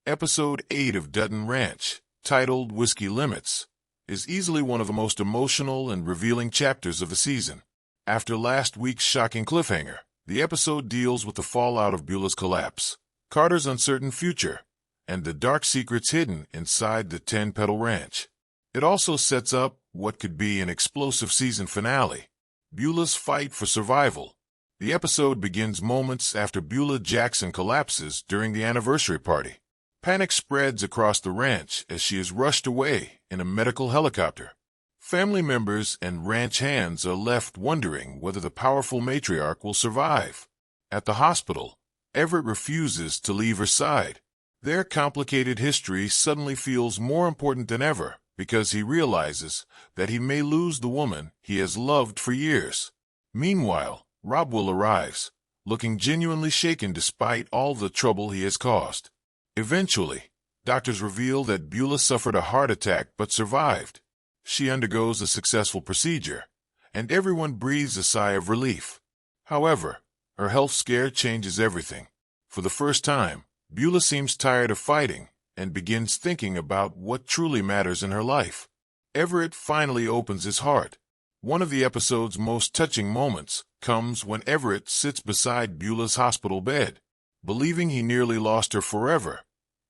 Episode 8 of Dutton Ranch, titled Whiskey Limits, is easily one of the most emotional and revealing chapters of the season. After last week's shocking cliffhanger, the episode deals with the fallout of Beulah's collapse, Carter's uncertain future, and the dark secrets hidden inside the 10-Petal Ranch. It also sets up what could be an explosive season finale, Beulah's fight for survival. The episode begins moments after Beulah Jackson collapses during the anniversary party. Panic spreads across the ranch as she is rushed away in a medical helicopter. Family members and ranch hands are left wondering whether the powerful matriarch will survive. At the hospital, Everett refuses to leave her side. Their complicated history suddenly feels more important than ever because he realizes that he may lose the woman he has loved for years. Meanwhile, Rob arrives, looking genuinely shaken despite all the trouble he has caused. Eventually, doctors reveal that Beulah suffered a heart attack but survived. She undergoes a successful procedure, and everyone breathes a sigh of relief. However, her health scare changes everything. For the first time, Beulah seems tired of fighting and begins thinking about what truly matters in her life. Everett finally opens his heart. One of the episode's most touching moments comes when Everett sits beside Beulah's hospital bed. Believing he nearly lost her forever,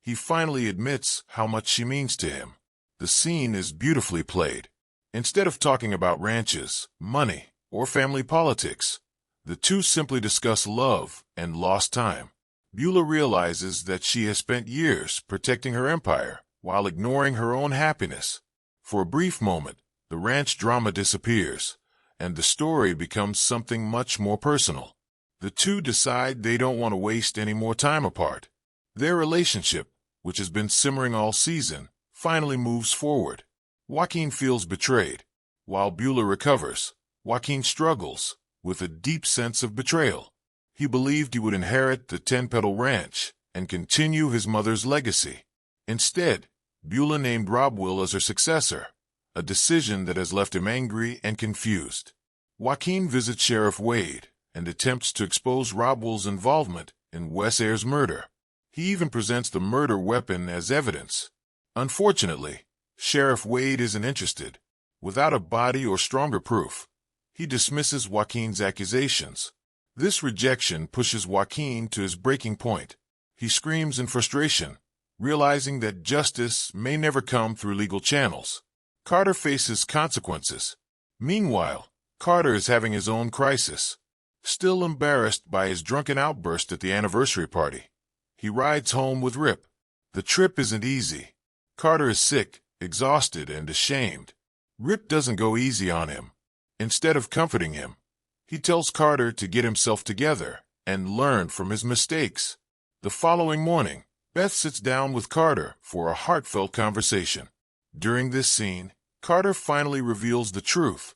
he finally admits how much she means to him. The scene is beautifully played. Instead of talking about ranches, money, or family politics, the two simply discuss love and lost time. Beulah realizes that she has spent years protecting her empire while ignoring her own happiness. For a brief moment, the ranch drama disappears, and the story becomes something much more personal. The two decide they don't want to waste any more time apart. Their relationship, which has been simmering all season, finally moves forward. Waqin feels betrayed. While Beulah recovers, Joaquin struggles with a deep sense of betrayal. He believed he would inherit the 10-Petal Ranch and continue his mother's legacy. Instead, Beulah named Rob as her successor, a decision that has left him angry and confused. Joaquin visits Sheriff Wade and attempts to expose Robwell's involvement in Wes Ayer's murder. He even presents the murder weapon as evidence. Unfortunately, Sheriff Wade isn't interested. Without a body or stronger proof, he dismisses Joaquin's accusations. This rejection pushes Joaquin to his breaking point. He screams in frustration, realizing that justice may never come through legal channels. Carter faces consequences. Meanwhile, Carter is having his own crisis. Still embarrassed by his drunken outburst at the anniversary party, he rides home with Rip. The trip isn't easy. Carter is sick, exhausted, and ashamed. Rip doesn't go easy on him. Instead of comforting him, he tells Carter to get himself together and learn from his mistakes. The following morning, Beth sits down with Carter for a heartfelt conversation. During this scene, Carter finally reveals the truth.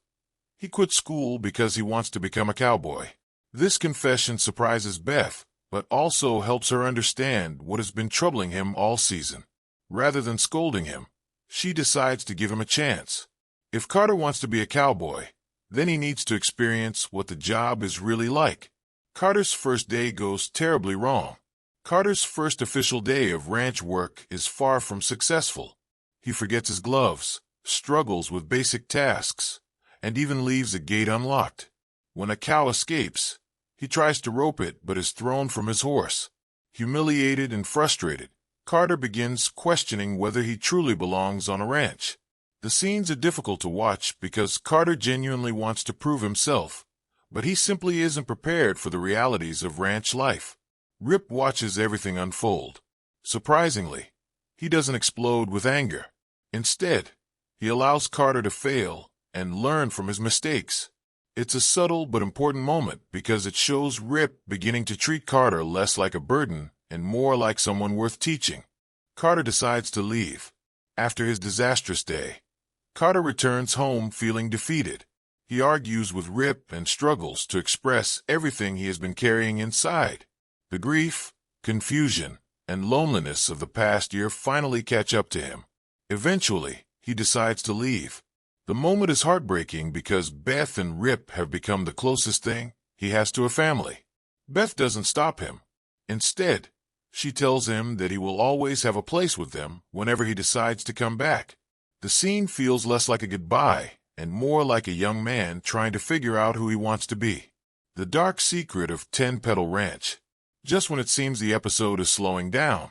He quit school because he wants to become a cowboy. This confession surprises Beth, but also helps her understand what has been troubling him all season. Rather than scolding him, she decides to give him a chance. If Carter wants to be a cowboy, then he needs to experience what the job is really like. Carter's first day goes terribly wrong. Carter's first official day of ranch work is far from successful. He forgets his gloves, struggles with basic tasks, and even leaves a gate unlocked. When a cow escapes, he tries to rope it but is thrown from his horse. Humiliated and frustrated, Carter begins questioning whether he truly belongs on a ranch. The scenes are difficult to watch because Carter genuinely wants to prove himself, but he simply isn't prepared for the realities of ranch life. Rip watches everything unfold. Surprisingly, he doesn't explode with anger. Instead, he allows Carter to fail and learn from his mistakes. It's a subtle but important moment because it shows Rip beginning to treat Carter less like a burden and more like someone worth teaching. Carter decides to leave. After his disastrous day, Carter returns home feeling defeated. He argues with Rip and struggles to express everything he has been carrying inside. The grief, confusion, and loneliness of the past year finally catch up to him. Eventually, he decides to leave. The moment is heartbreaking because Beth and Rip have become the closest thing he has to a family. Beth doesn't stop him. Instead, She tells him that he will always have a place with them whenever he decides to come back. The scene feels less like a goodbye and more like a young man trying to figure out who he wants to be. The dark secret of 10 Petal Ranch. Just when it seems the episode is slowing down,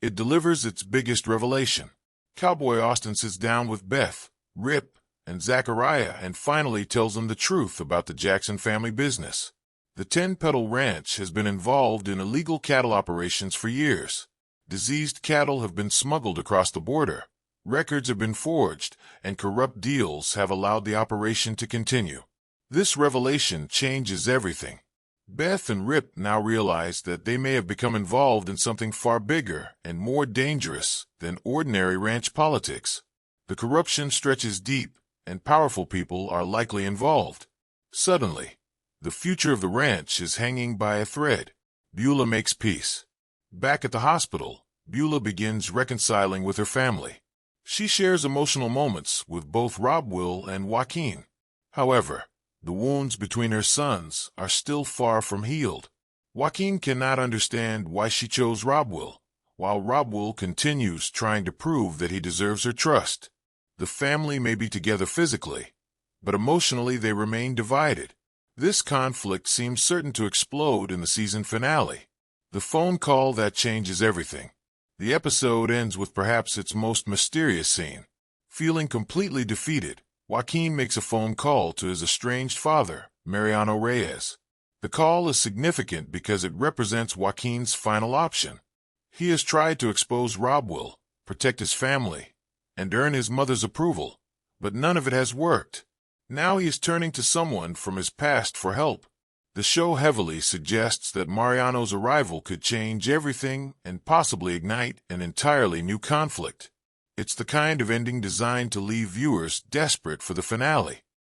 it delivers its biggest revelation. Cowboy Austin sits down with Beth, Rip, and Zachariah and finally tells them the truth about the Jackson family business. The 10 Petal Ranch has been involved in illegal cattle operations for years. Diseased cattle have been smuggled across the border, records have been forged, and corrupt deals have allowed the operation to continue. This revelation changes everything. Beth and Rip now realize that they may have become involved in something far bigger and more dangerous than ordinary ranch politics. The corruption stretches deep, and powerful people are likely involved. Suddenly, the future of the ranch is hanging by a thread. Beulah makes peace. Back at the hospital, Beulah begins reconciling with her family. She shares emotional moments with both Will and Joaquin. However, the wounds between her sons are still far from healed. Joaquin cannot understand why she chose Will, while Will continues trying to prove that he deserves her trust. The family may be together physically, but emotionally they remain divided. This conflict seems certain to explode in the season finale. The phone call that changes everything. The episode ends with perhaps its most mysterious scene. Feeling completely defeated, Joaquin makes a phone call to his estranged father, Mariano Reyes. The call is significant because it represents Joaquin's final option. He has tried to expose Will, protect his family, and earn his mother's approval, but none of it has worked. Now he is turning to someone from his past for help. The show heavily suggests that Mariano's arrival could change everything and possibly ignite an entirely new conflict. It's the kind of ending designed to leave viewers desperate for the finale.